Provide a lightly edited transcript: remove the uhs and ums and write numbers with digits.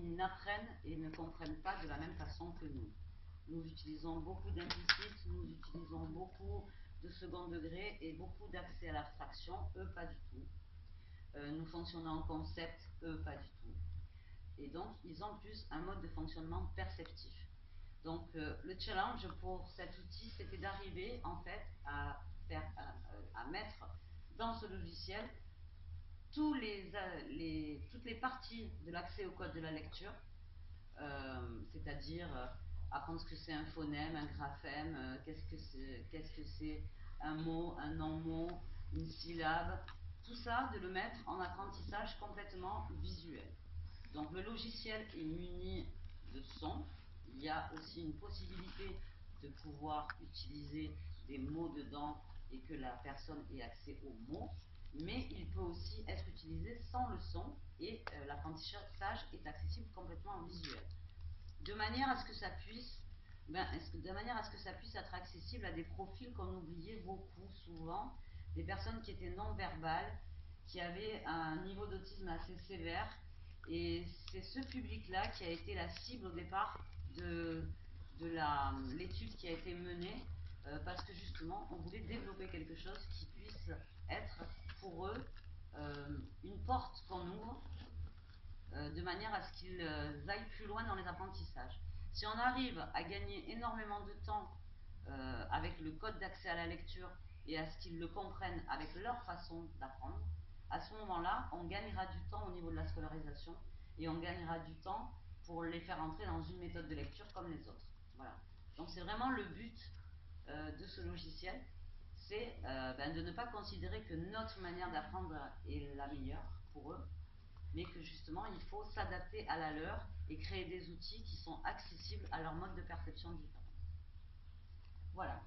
ils n'apprennent et ne comprennent pas de la même façon que nous. Nous utilisons beaucoup d'implicites, nous utilisons beaucoup de second degré et beaucoup d'accès à l'abstraction, eux pas du tout. Nous fonctionnons en concept, eux pas du tout. Et donc ils ont plus un mode de fonctionnement perceptif. Donc le challenge pour cet outil, c'était d'arriver en fait à mettre dans ce logiciel toutes les parties de l'accès au code de la lecture, c'est-à-dire apprendre ce que c'est un phonème, un graphème, qu'est-ce que c'est un mot, un non-mot, une syllabe, tout ça, de le mettre en apprentissage complètement visuel. Donc le logiciel est muni de son. Il y a aussi une possibilité de pouvoir utiliser des mots dedans et que la personne ait accès aux mots, mais il peut aussi être utilisé sans le son et l'apprentissage est accessible complètement en visuel. De manière à ce que ça puisse être accessible à des profils qu'on oubliait beaucoup souvent, des personnes qui étaient non-verbales, qui avaient un niveau d'autisme assez sévère, et c'est ce public-là qui a été la cible au départ de l'étude qui a été menée, parce que justement on voulait développer quelque chose qui puisse être pour eux une porte qu'on ouvre de manière à ce qu'ils aillent plus loin dans les apprentissages. Si on arrive à gagner énormément de temps avec le code d'accès à la lecture et à ce qu'ils le comprennent avec leur façon d'apprendre, à ce moment-là, on gagnera du temps au niveau de la scolarisation et on gagnera du temps pour les faire entrer dans une méthode de lecture comme les autres. Voilà. Donc c'est vraiment le but de ce logiciel, c'est de ne pas considérer que notre manière d'apprendre est la meilleure pour eux, mais que justement il faut s'adapter à la leur et créer des outils qui sont accessibles à leur mode de perception différent. Voilà.